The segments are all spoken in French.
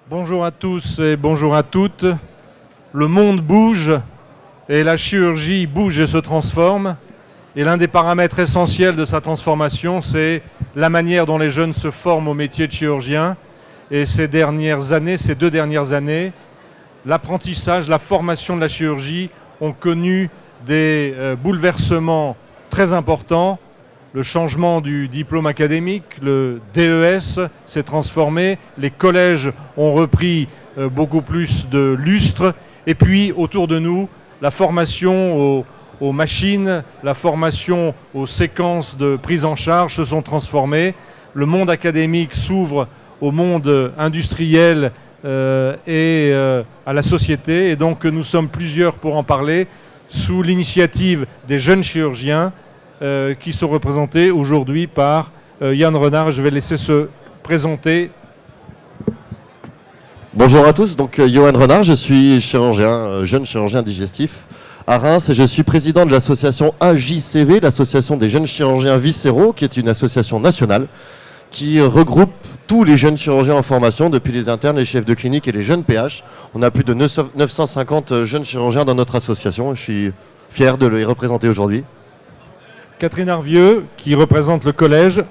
Bonjour à tous et bonjour à toutes. Le monde bouge et la chirurgie bouge et se transforme. Et l'un des paramètres essentiels de sa transformation, c'est la manière dont les jeunes se forment au métier de chirurgien. Et ces 2 dernières années, l'apprentissage, la formation de la chirurgie ont connu des bouleversements très importants. Le changement du diplôme académique, le DES s'est transformé, les collèges ont repris beaucoup plus de lustre, et puis autour de nous, la formation aux machines, la formation aux séquences de prise en charge se sont transformées. Le monde académique s'ouvre au monde industriel et à la société, et donc nous sommes plusieurs pour en parler, sous l'initiative des jeunes chirurgiens, qui sont représentés aujourd'hui par Yann Renard. Je vais laisser se présenter. Bonjour à tous, donc Johan Renard, je suis chirurgien, jeune chirurgien digestif à Reims et je suis président de l'association AJCV, l'association des jeunes chirurgiens viscéraux, qui est une association nationale qui regroupe tous les jeunes chirurgiens en formation, depuis les internes, les chefs de clinique et les jeunes PH. On a plus de 950 jeunes chirurgiens dans notre association. Je suis fier de les représenter aujourd'hui. Catherine Arvieux, qui représente le collège.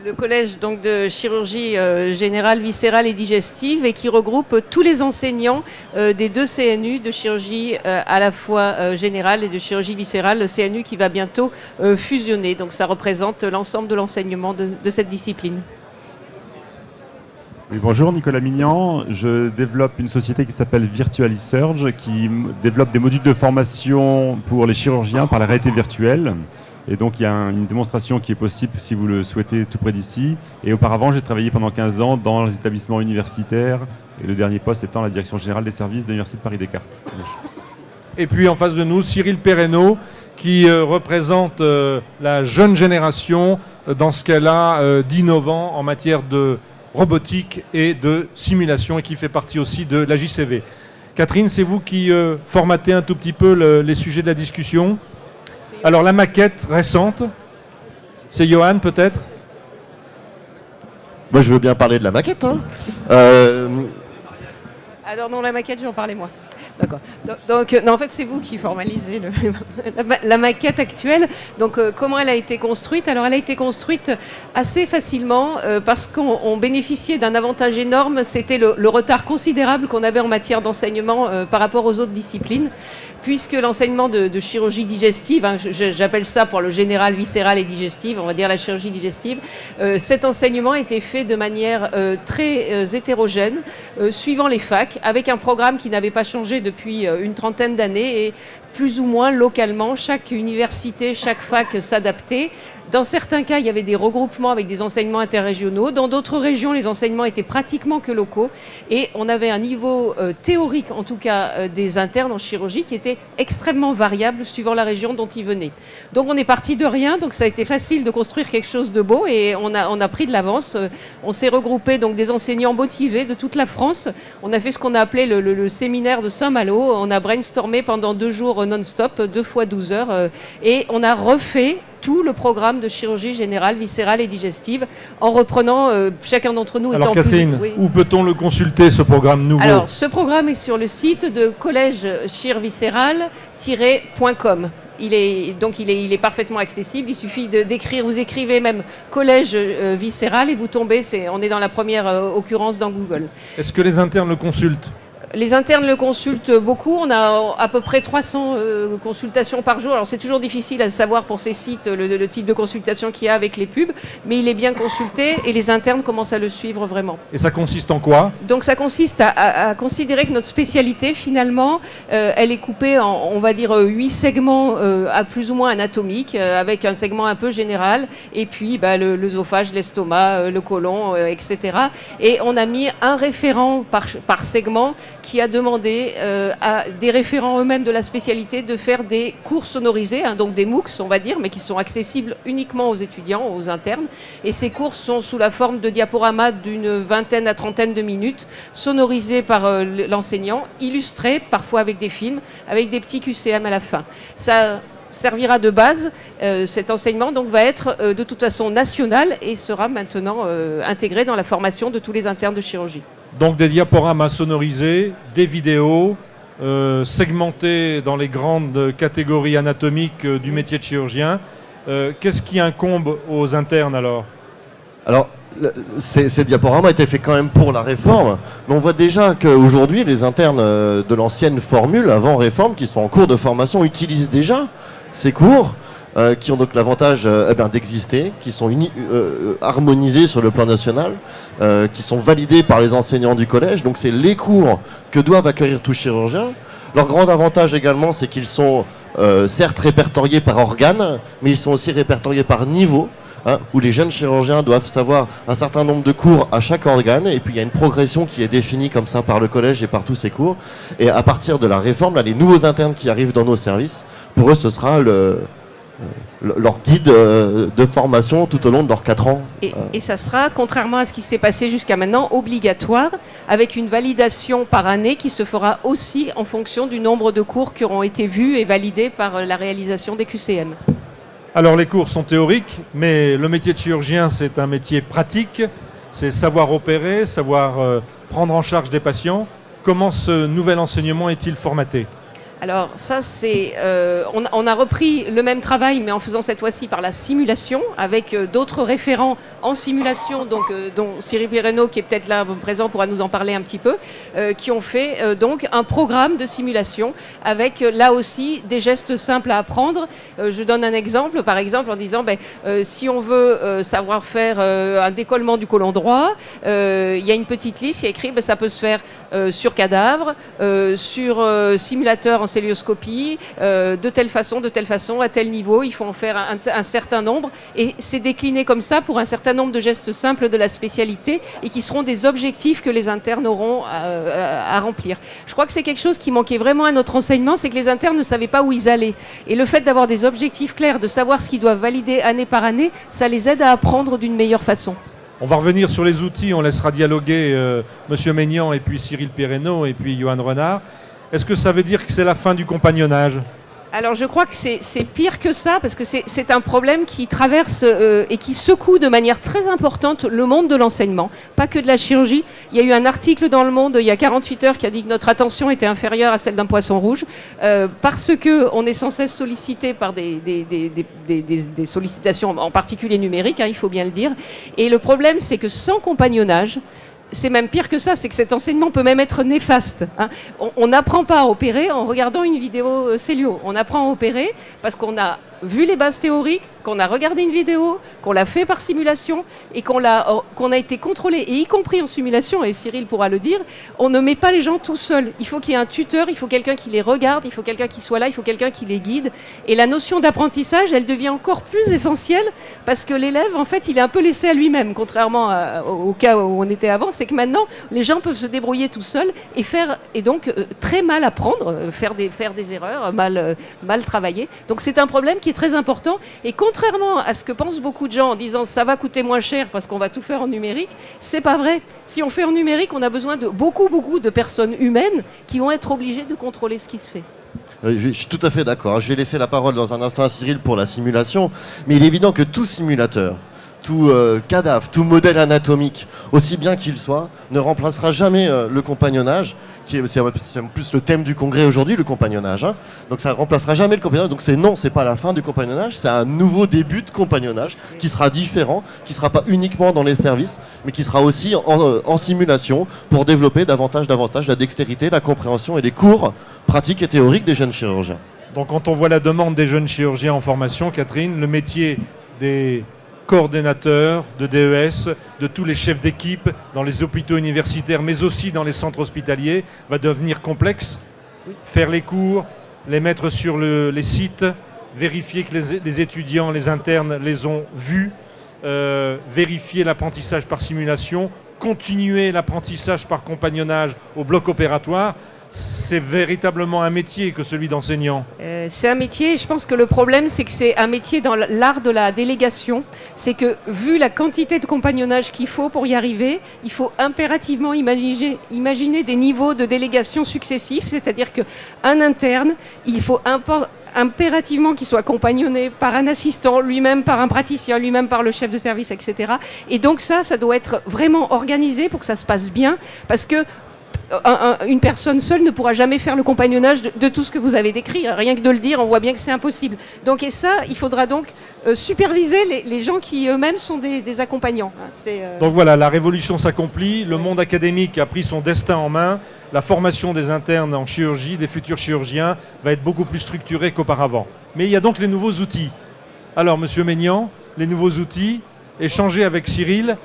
Le collège donc, de chirurgie générale, viscérale et digestive, et qui regroupe tous les enseignants des 2 CNU de chirurgie à la fois générale et de chirurgie viscérale, le CNU qui va bientôt fusionner. Donc ça représente l'ensemble de l'enseignement de cette discipline. Oui, bonjour, Nicolas Mignan. Je développe une société qui s'appelle Virtualisurge, qui développe des modules de formation pour les chirurgiens par la réalité virtuelle. Et donc il y a une démonstration qui est possible si vous le souhaitez tout près d'ici. Et auparavant, j'ai travaillé pendant 15 ans dans les établissements universitaires, et le dernier poste étant la direction générale des services de l'Université de Paris-Descartes. Et puis en face de nous, Cyril Perrenot, qui représente la jeune génération dans ce qu'elle a d'innovant en matière de robotique et de simulation, et qui fait partie aussi de la JCV. Catherine, c'est vous qui formatez un tout petit peu les sujets de la discussion. Alors la maquette récente, c'est Johan peut-être? Moi je veux bien parler de la maquette. Hein. Alors non, la maquette, je vais en parler moi. D'accord. Donc non, en fait, c'est vous qui formalisez la maquette actuelle. Donc, comment elle a été construite? Alors, elle a été construite assez facilement parce qu'on bénéficiait d'un avantage énorme. C'était le retard considérable qu'on avait en matière d'enseignement par rapport aux autres disciplines, puisque l'enseignement de chirurgie digestive, hein, j'appelle ça pour le général, viscéral et digestive, on va dire la chirurgie digestive, cet enseignement a été fait de manière très hétérogène, suivant les facs, avec un programme qui n'avait pas changé depuis une trentaine d'années, et plus ou moins localement, chaque université, chaque fac s'adaptait. Dans certains cas, il y avait des regroupements avec des enseignements interrégionaux. Dans d'autres régions, les enseignements étaient pratiquement que locaux. Et on avait un niveau théorique, en tout cas des internes en chirurgie, qui était extrêmement variable suivant la région dont ils venaient. Donc on est parti de rien, donc ça a été facile de construire quelque chose de beau, et on a pris de l'avance. On s'est regroupé donc des enseignants motivés de toute la France. On a fait ce qu'on a appelé le séminaire de Saint-Malo. On a brainstormé pendant 2 jours non-stop, 2 fois 12 heures, et on a refait tout le programme de chirurgie générale, viscérale et digestive, en reprenant chacun d'entre nous. Alors Catherine, où peut-on le consulter, ce programme nouveau? Alors, ce programme est sur le site de collège-chirviscéral-.com. Il est parfaitement accessible. Il suffit d'écrire, vous écrivez même collège viscéral et vous tombez, on est dans la première occurrence dans Google. Est-ce que les internes le consultent? Les internes le consultent beaucoup. On a à peu près 300 consultations par jour. Alors c'est toujours difficile à savoir pour ces sites le type de consultation qu'il y a avec les pubs, mais il est bien consulté et les internes commencent à le suivre vraiment. Et ça consiste en quoi? Donc ça consiste à considérer que notre spécialité finalement, elle est coupée en, on va dire, 8 segments à plus ou moins anatomiques, avec un segment un peu général, et puis l'œsophage, l'estomac, le côlon, etc. Et on a mis un référent par segment qui a demandé à des référents eux-mêmes de la spécialité de faire des cours sonorisés, hein, donc des MOOCs on va dire, mais qui sont accessibles uniquement aux étudiants, aux internes. Et ces cours sont sous la forme de diaporamas d'une 20aine à 30aine de minutes, sonorisés par l'enseignant, illustrés parfois avec des films, avec des petits QCM à la fin. Ça servira de base. Cet enseignement donc va être de toute façon national et sera maintenant intégré dans la formation de tous les internes de chirurgie. Donc des diaporames à sonoriser, des vidéos, segmentées dans les grandes catégories anatomiques du métier de chirurgien. Qu'est-ce qui incombe aux internes alors? Alors, ces diaporamas étaient faits quand même pour la réforme, mais on voit déjà qu'aujourd'hui, les internes de l'ancienne formule, avant réforme, qui sont en cours de formation, utilisent déjà ces cours, qui ont donc l'avantage d'exister, qui sont harmonisés sur le plan national, qui sont validés par les enseignants du collège. Donc c'est les cours que doivent accueillir tous chirurgiens. Leur grand avantage également, c'est qu'ils sont certes répertoriés par organe, mais ils sont aussi répertoriés par niveau. Où les jeunes chirurgiens doivent savoir un certain nombre de cours à chaque organe, et puis il y a une progression qui est définie comme ça par le collège et par tous ces cours. Et à partir de la réforme, là, les nouveaux internes qui arrivent dans nos services, pour eux, ce sera leur guide de formation tout au long de leurs 4 ans. Et ça sera, contrairement à ce qui s'est passé jusqu'à maintenant, obligatoire, avec une validation par année qui se fera aussi en fonction du nombre de cours qui auront été vus et validés par la réalisation des QCM. Alors les cours sont théoriques, mais le métier de chirurgien, c'est un métier pratique, c'est savoir opérer, savoir prendre en charge des patients. Comment ce nouvel enseignement est-il formaté ? Alors ça, c'est, on a repris le même travail, mais en faisant cette fois-ci par la simulation, avec d'autres référents en simulation, donc, dont Cyril Pireno, qui est peut-être là présent, pourra nous en parler un petit peu, qui ont fait donc un programme de simulation, avec là aussi des gestes simples à apprendre. Je donne un exemple, par exemple, en disant, si on veut savoir faire un décollement du côlon droit, il y a une petite liste, il y a écrit, ça peut se faire sur cadavre, sur simulateur en célioscopie, de telle façon, à tel niveau, il faut en faire un certain nombre, et c'est décliné comme ça pour un certain nombre de gestes simples de la spécialité, et qui seront des objectifs que les internes auront à remplir. Je crois que c'est quelque chose qui manquait vraiment à notre enseignement, c'est que les internes ne savaient pas où ils allaient, et le fait d'avoir des objectifs clairs, de savoir ce qu'ils doivent valider année par année, ça les aide à apprendre d'une meilleure façon. On va revenir sur les outils, on laissera dialoguer Monsieur Maignan et puis Cyril Pireno et puis Johan Renard. Est-ce que ça veut dire que c'est la fin du compagnonnage ? Alors je crois que c'est pire que ça, parce que c'est un problème qui traverse et qui secoue de manière très importante le monde de l'enseignement, pas que de la chirurgie. Il y a eu un article dans Le Monde il y a 48 heures qui a dit que notre attention était inférieure à celle d'un poisson rouge, parce qu'on est sans cesse sollicité par des sollicitations, en particulier numériques, il faut bien le dire. Et le problème, c'est que sans compagnonnage, c'est même pire que ça, c'est que cet enseignement peut même être néfaste. On n'apprend pas à opérer en regardant une vidéo Célio. On apprend à opérer parce qu'on a vu les bases théoriques, qu'on a regardé une vidéo, qu'on l'a fait par simulation et qu'on a été contrôlé, et y compris en simulation, et Cyril pourra le dire, on ne met pas les gens tout seuls. Il faut qu'il y ait un tuteur, il faut quelqu'un qui les regarde, il faut quelqu'un qui soit là, il faut quelqu'un qui les guide. Et la notion d'apprentissage, elle devient encore plus essentielle parce que l'élève, en fait, il est un peu laissé à lui-même, contrairement au cas où on était avant. C'est que maintenant, les gens peuvent se débrouiller tout seuls et donc très mal apprendre, faire des erreurs, mal travailler. Donc c'est un problème qui est très important, et contrairement à ce que pensent beaucoup de gens en disant ça va coûter moins cher parce qu'on va tout faire en numérique, c'est pas vrai. Si on fait en numérique, on a besoin de beaucoup de personnes humaines qui vont être obligées de contrôler ce qui se fait. Je suis tout à fait d'accord. Je vais laisser la parole dans un instant à Cyril pour la simulation, mais il est évident que tout simulateur, tout cadavre, tout modèle anatomique, aussi bien qu'il soit, ne remplacera jamais le compagnonnage, c'est en plus le thème du congrès aujourd'hui, le compagnonnage. Donc ça ne remplacera jamais le compagnonnage. Donc c'est pas la fin du compagnonnage, c'est un nouveau début de compagnonnage qui sera différent, qui ne sera pas uniquement dans les services, mais qui sera aussi en simulation pour développer davantage la dextérité, la compréhension et les cours pratiques et théoriques des jeunes chirurgiens. Donc quand on voit la demande des jeunes chirurgiens en formation, Catherine, le métier des coordonnateurs de DES, de tous les chefs d'équipe dans les hôpitaux universitaires, mais aussi dans les centres hospitaliers, va devenir complexe. Oui. Faire les cours, les mettre sur les sites, vérifier que les étudiants, les internes les ont vus, vérifier l'apprentissage par simulation, continuer l'apprentissage par compagnonnage au bloc opératoire. C'est véritablement un métier que celui d'enseignant. C'est un métier, et je pense que le problème, c'est que c'est un métier dans l'art de la délégation. C'est que, vu la quantité de compagnonnage qu'il faut pour y arriver, il faut impérativement imaginer des niveaux de délégation successifs. C'est-à-dire qu'un interne, il faut impérativement qu'il soit compagnonné par un assistant, lui-même par un praticien, lui-même par le chef de service, etc. Et donc ça doit être vraiment organisé pour que ça se passe bien, parce que une personne seule ne pourra jamais faire le compagnonnage de tout ce que vous avez décrit. Rien que de le dire, on voit bien que c'est impossible. Donc, et ça, il faudra donc superviser les gens qui eux-mêmes sont des accompagnants. Donc voilà, la révolution s'accomplit, le monde académique a pris son destin en main, la formation des internes en chirurgie, des futurs chirurgiens, va être beaucoup plus structurée qu'auparavant. Mais il y a donc les nouveaux outils. Alors, Monsieur Maignan, les nouveaux outils, échanger avec Cyril.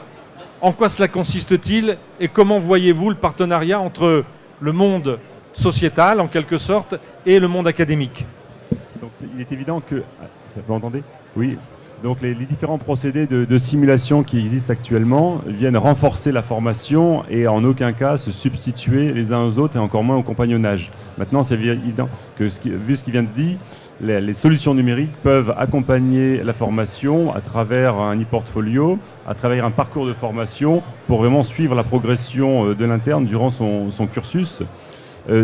En quoi cela consiste-t-il et comment voyez-vous le partenariat entre le monde sociétal, en quelque sorte, et le monde académique? Donc, il est évident que... Ça peut entendre? Oui. Donc les différents procédés de simulation qui existent actuellement viennent renforcer la formation et en aucun cas se substituer les uns aux autres et encore moins au compagnonnage. Maintenant, c'est évident que vu ce qui vient de dire, les solutions numériques peuvent accompagner la formation à travers un e-portfolio, à travers un parcours de formation pour vraiment suivre la progression de l'interne durant son cursus.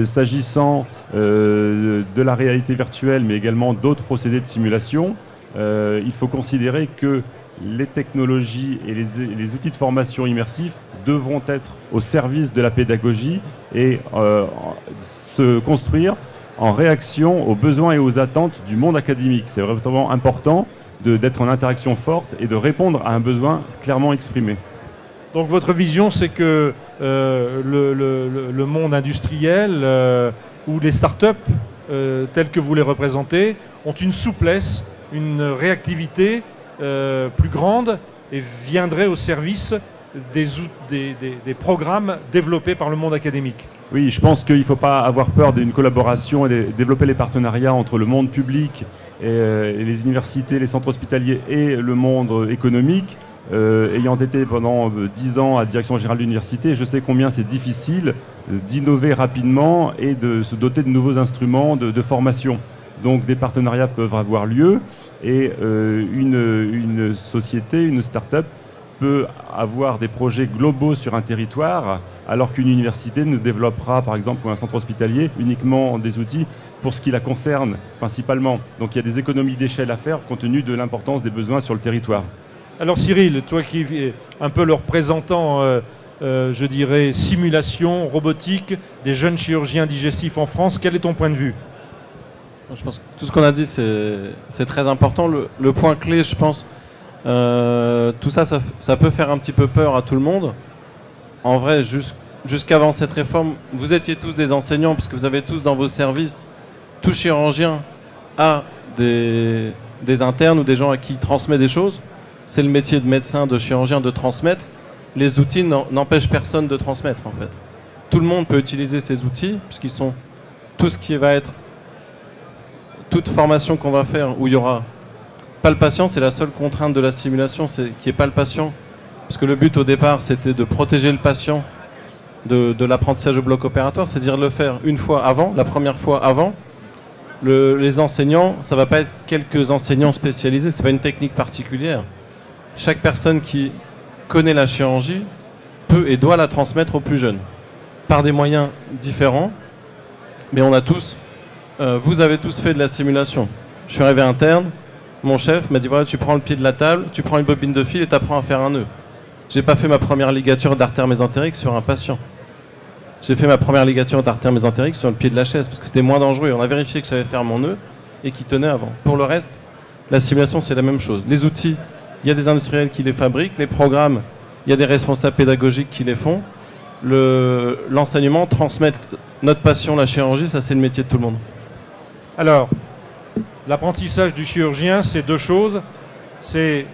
S'agissant de la réalité virtuelle, mais également d'autres procédés de simulation, il faut considérer que les technologies et les outils de formation immersifs devront être au service de la pédagogie et se construire en réaction aux besoins et aux attentes du monde académique. C'est vraiment important d'être en interaction forte et de répondre à un besoin clairement exprimé. Donc votre vision, c'est que le monde industriel ou les startups telles que vous les représentez ont une souplesse, une réactivité plus grande et viendrait au service des programmes développés par le monde académique. Oui, je pense qu'il ne faut pas avoir peur d'une collaboration et développer les partenariats entre le monde public et les universités, les centres hospitaliers et le monde économique. Ayant été pendant 10 ans à la direction générale de l'université, je sais combien c'est difficile d'innover rapidement et de se doter de nouveaux instruments de formation. Donc des partenariats peuvent avoir lieu et une société, une start-up peut avoir des projets globaux sur un territoire alors qu'une université ne développera par exemple ou un centre hospitalier uniquement des outils pour ce qui la concerne principalement. Donc il y a des économies d'échelle à faire compte tenu de l'importance des besoins sur le territoire. Alors Cyril, toi qui es un peu le représentant, je dirais, simulation, robotique, des jeunes chirurgiens digestifs en France, quel est ton point de vue ? Je pense que tout ce qu'on a dit, c'est très important. Le point clé, je pense, tout ça, ça peut faire un petit peu peur à tout le monde. En vrai, jusqu'avant cette réforme, vous étiez tous des enseignants, puisque vous avez tous dans vos services, tout chirurgien a des internes ou des gens à qui il transmet des choses. C'est le métier de médecin, de chirurgien, de transmettre. Les outils n'empêchent personne de transmettre, en fait. Tout le monde peut utiliser ces outils, puisqu'ils sont tout ce qui va être toute formation qu'on va faire où il y aura pas le patient, c'est la seule contrainte de la simulation, c'est qu'il n'y ait pas le patient. Parce que le but au départ, c'était de protéger le patient de l'apprentissage au bloc opératoire, c'est-à-dire le faire une fois avant, la première fois avant. Les enseignants, ça ne va pas être quelques enseignants spécialisés, ce n'est pas une technique particulière. Chaque personne qui connaît la chirurgie peut et doit la transmettre aux plus jeunes, par des moyens différents, mais on a tous... vous avez tous fait de la simulation. Je suis arrivé interne, mon chef m'a dit voilà, tu prends le pied de la table, tu prends une bobine de fil et tu apprends à faire un nœud. J'ai pas fait ma première ligature d'artère mésentérique sur un patient. J'ai fait ma première ligature d'artère mésentérique sur le pied de la chaise parce que c'était moins dangereux. On a vérifié que je savais faire mon nœud et qu'il tenait avant. Pour le reste, la simulation c'est la même chose. Les outils, il y a des industriels qui les fabriquent, les programmes, il y a des responsables pédagogiques qui les font. L'enseignement, transmettre notre passion, la chirurgie, ça c'est le métier de tout le monde. Alors, l'apprentissage du chirurgien, c'est deux choses. C'est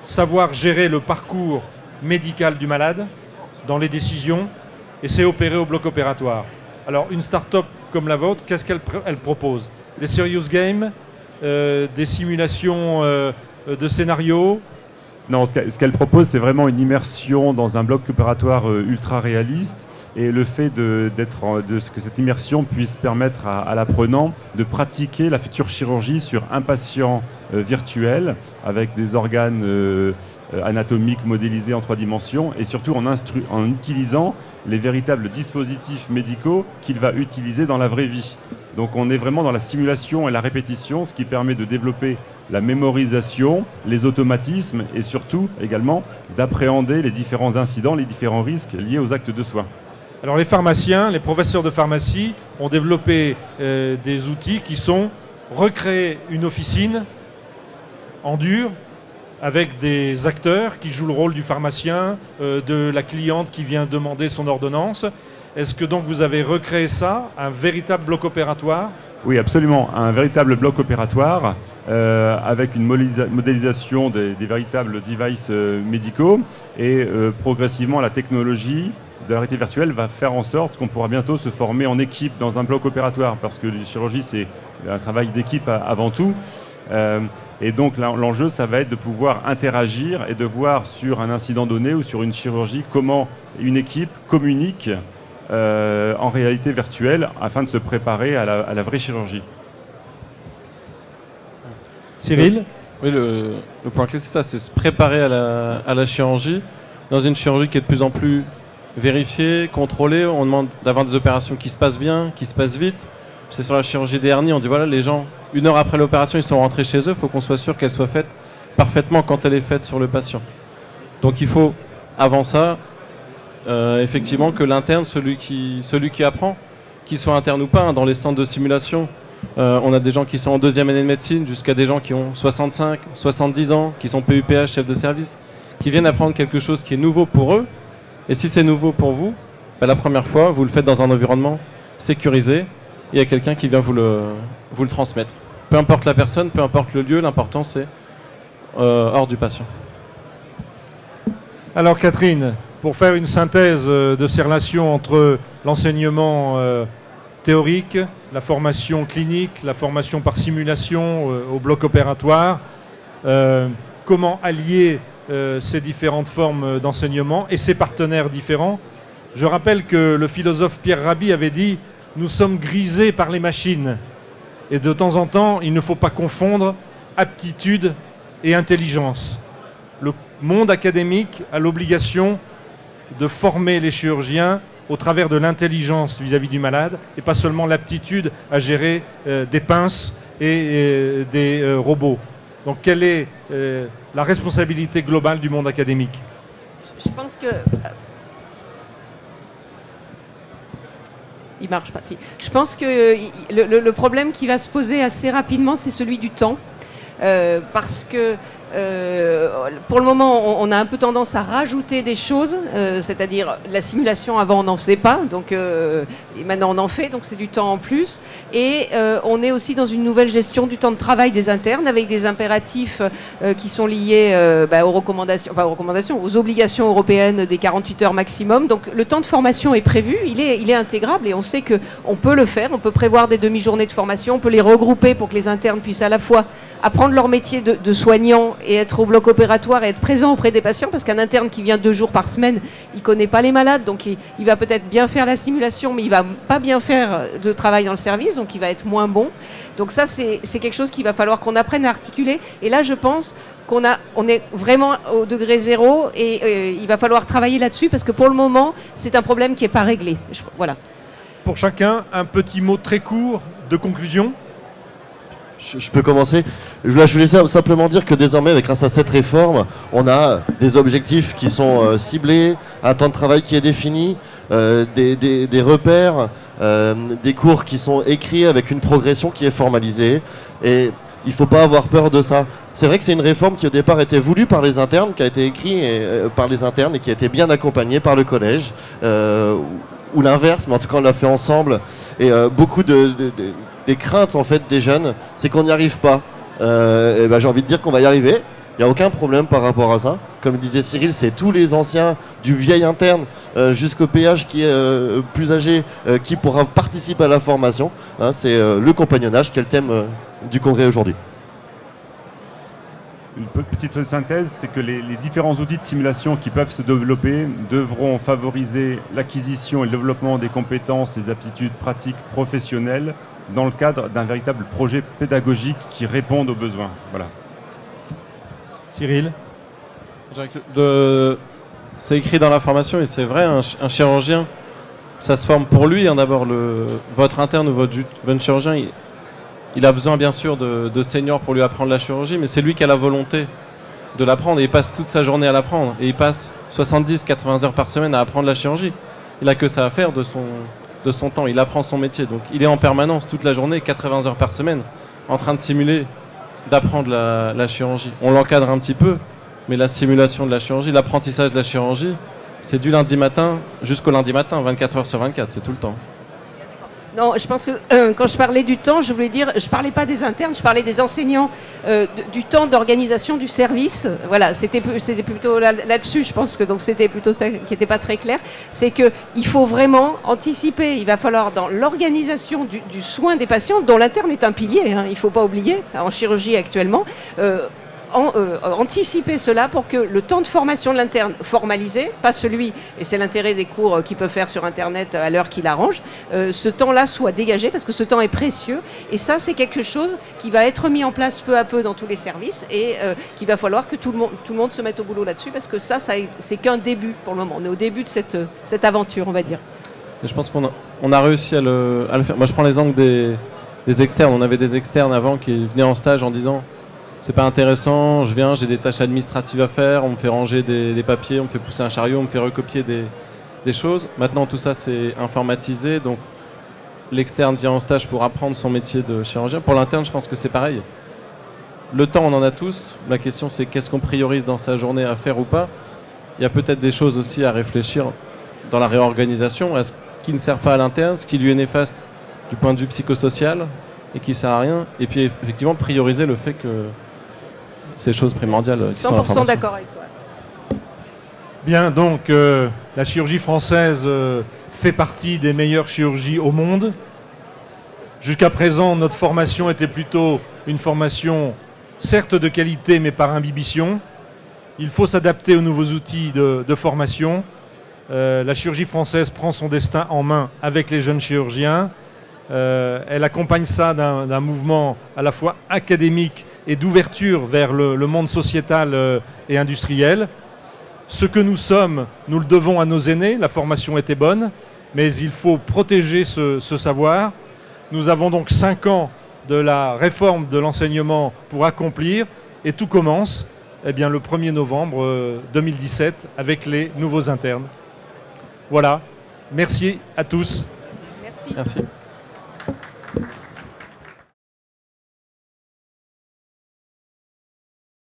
savoir gérer le parcours médical du malade dans les décisions et c'est opérer au bloc opératoire. Alors, une start-up comme la vôtre, qu'est-ce qu'elle propose? Des serious games, des simulations de scénarios? Non, ce qu'elle propose, c'est vraiment une immersion dans un bloc opératoire ultra réaliste. Et le fait que cette immersion puisse permettre à l'apprenant de pratiquer la future chirurgie sur un patient virtuel avec des organes anatomiques modélisés en 3 dimensions et surtout en utilisant les véritables dispositifs médicaux qu'il va utiliser dans la vraie vie. Donc on est vraiment dans la simulation et la répétition, ce qui permet de développer la mémorisation, les automatismes et surtout également d'appréhender les différents incidents, les différents risques liés aux actes de soins. Alors les pharmaciens, les professeurs de pharmacie ont développé des outils qui sont recréer une officine en dur avec des acteurs qui jouent le rôle du pharmacien, de la cliente qui vient demander son ordonnance. Est-ce que donc vous avez recréé ça, un véritable bloc opératoire ? Oui, absolument. Un véritable bloc opératoire avec une modélisation des véritables devices médicaux et progressivement la technologie de la réalité virtuelle va faire en sorte qu'on pourra bientôt se former en équipe dans un bloc opératoire parce que les chirurgies, c'est un travail d'équipe avant tout. Et donc l'enjeu, ça va être de pouvoir interagir et de voir sur un incident donné ou sur une chirurgie comment une équipe communique en réalité virtuelle afin de se préparer à la vraie chirurgie. Cyril ? Oui, le point clé, c'est ça, c'est se préparer à la chirurgie. Dans une chirurgie qui est de plus en plus vérifiée, contrôlée, on demande d'avoir des opérations qui se passent bien, qui se passent vite. C'est sur la chirurgie des hernies, on dit voilà, les gens, 1 heure après l'opération, ils sont rentrés chez eux, il faut qu'on soit sûr qu'elle soit faite parfaitement quand elle est faite sur le patient. Donc il faut, avant ça, effectivement, que l'interne, celui qui apprend, qu'il soit interne ou pas, hein, dans les centres de simulation, on a des gens qui sont en 2e année de médecine, jusqu'à des gens qui ont 65, 70 ans, qui sont PUPH, chefs de service, qui viennent apprendre quelque chose qui est nouveau pour eux. Et si c'est nouveau pour vous, bah, la première fois, vous le faites dans un environnement sécurisé, il y a quelqu'un qui vient vous le transmettre. Peu importe la personne, peu importe le lieu, l'important c'est hors du patient. Alors Catherine, pour faire une synthèse de ces relations entre l'enseignement théorique, la formation clinique, la formation par simulation au bloc opératoire, comment allier ces différentes formes d'enseignement et ces partenaires différents. Je rappelle que le philosophe Pierre Rabhi avait dit « Nous sommes grisés par les machines ». Et de temps en temps, il ne faut pas confondre aptitude et intelligence. Le monde académique a l'obligation de former les chirurgiens au travers de l'intelligence vis-à-vis du malade et pas seulement l'aptitude à gérer des pinces et des robots. Donc quelle est la responsabilité globale du monde académique ? Je pense que... Il marche pas. Si. Je pense que le problème qui va se poser assez rapidement, c'est celui du temps. Parce que pour le moment, on a un peu tendance à rajouter des choses, c'est-à-dire la simulation avant on n'en faisait pas, donc et maintenant on en fait, donc c'est du temps en plus. Et on est aussi dans une nouvelle gestion du temps de travail des internes avec des impératifs qui sont liés aux recommandations, aux obligations européennes des 48 heures maximum. Donc le temps de formation est prévu, il est intégrable et on sait qu'on peut le faire, on peut prévoir des demi-journées de formation, on peut les regrouper pour que les internes puissent à la fois apprendre leur métier de soignant et être au bloc opératoire et être présent auprès des patients, parce qu'un interne qui vient 2 jours par semaine, il ne connaît pas les malades, donc il va peut-être bien faire la simulation, mais il ne va pas bien faire de travail dans le service, donc il va être moins bon. Donc ça, c'est quelque chose qu'il va falloir qu'on apprenne à articuler. Et là, je pense qu'on est vraiment au degré 0 et il va falloir travailler là-dessus, parce que pour le moment, c'est un problème qui n'est pas réglé. Voilà. Pour chacun, un petit mot très court de conclusion. Je peux commencer. Je voulais simplement dire que désormais, grâce à cette réforme, on a des objectifs qui sont ciblés, un temps de travail qui est défini, des repères, des cours qui sont écrits avec une progression qui est formalisée. Et il ne faut pas avoir peur de ça. C'est vrai que c'est une réforme qui au départ était voulue par les internes, qui a été écrite par les internes et qui a été bien accompagnée par le collège. Ou l'inverse, mais en tout cas on l'a fait ensemble. Et beaucoup des craintes en fait des jeunes, c'est qu'on n'y arrive pas. J'ai envie de dire qu'on va y arriver. Il n'y a aucun problème par rapport à ça. Comme disait Cyril, c'est tous les anciens, du vieil interne jusqu'au PH qui est plus âgé, qui pourra participer à la formation. Hein, c'est le compagnonnage qui est le thème du congrès aujourd'hui. Une petite synthèse, c'est que les différents outils de simulation qui peuvent se développer devront favoriser l'acquisition et le développement des compétences et des aptitudes pratiques professionnelles dans le cadre d'un véritable projet pédagogique qui réponde aux besoins. Voilà. Cyril ? C'est écrit dans la formation et c'est vrai, un chirurgien ça se forme pour lui, hein, d'abord. Votre interne ou votre jeune chirurgien, il a besoin bien sûr de seniors pour lui apprendre la chirurgie, mais c'est lui qui a la volonté de l'apprendre et il passe toute sa journée à l'apprendre. Et il passe 70-80 heures par semaine à apprendre la chirurgie. Il n'a que ça à faire de son temps, il apprend son métier. Donc il est en permanence toute la journée, 80 heures par semaine, en train de simuler, d'apprendre la chirurgie. On l'encadre un petit peu, mais la simulation de la chirurgie, l'apprentissage de la chirurgie, c'est du lundi matin jusqu'au lundi matin, 24 heures sur 24, c'est tout le temps. Non, je pense que quand je parlais du temps, je voulais dire, je parlais pas des internes, je parlais des enseignants, du temps d'organisation du service. Voilà, c'était plutôt là-dessus, je pense que donc c'était plutôt ça qui n'était pas très clair. C'est que il faut vraiment anticiper. Il va falloir dans l'organisation du soin des patients, dont l'interne est un pilier, hein, il faut pas oublier en chirurgie actuellement. Anticiper cela pour que le temps de formation de l'interne formalisé, pas celui, et c'est l'intérêt des cours qu'il peut faire sur Internet à l'heure qu'il arrange, ce temps-là soit dégagé parce que ce temps est précieux. Et ça, c'est quelque chose qui va être mis en place peu à peu dans tous les services et qu'il va falloir que tout le monde se mette au boulot là-dessus parce que ça c'est qu'un début pour le moment. On est au début de cette aventure, on va dire. Et je pense qu'on a réussi à le faire. Moi, je prends l'exemple des externes. On avait des externes avant qui venaient en stage en disant c'est pas intéressant, je viens, j'ai des tâches administratives à faire, on me fait ranger des papiers, on me fait pousser un chariot, on me fait recopier des choses. Maintenant, tout ça, c'est informatisé, donc l'externe vient en stage pour apprendre son métier de chirurgien. Pour l'interne, je pense que c'est pareil. Le temps, on en a tous. La question, c'est qu'est-ce qu'on priorise dans sa journée à faire ou pas. Il y a peut-être des choses aussi à réfléchir dans la réorganisation. Est-ce qui ne sert pas à l'interne, ce qui lui est néfaste du point de vue psychosocial et qui ne sert à rien. Et puis, effectivement, prioriser le fait que ces choses primordiales. 100% d'accord avec toi. Bien, donc la chirurgie française fait partie des meilleures chirurgies au monde. Jusqu'à présent, notre formation était plutôt une formation, certes de qualité, mais par imbibition. Il faut s'adapter aux nouveaux outils de formation. La chirurgie française prend son destin en main avec les jeunes chirurgiens. Elle accompagne ça d'un mouvement à la fois académique et d'ouverture vers le monde sociétal et industriel. Ce que nous sommes, nous le devons à nos aînés. La formation était bonne, mais il faut protéger ce savoir. Nous avons donc 5 ans de la réforme de l'enseignement pour accomplir, et tout commence le 1er novembre 2017 avec les nouveaux internes. Voilà, merci à tous. Merci. Merci.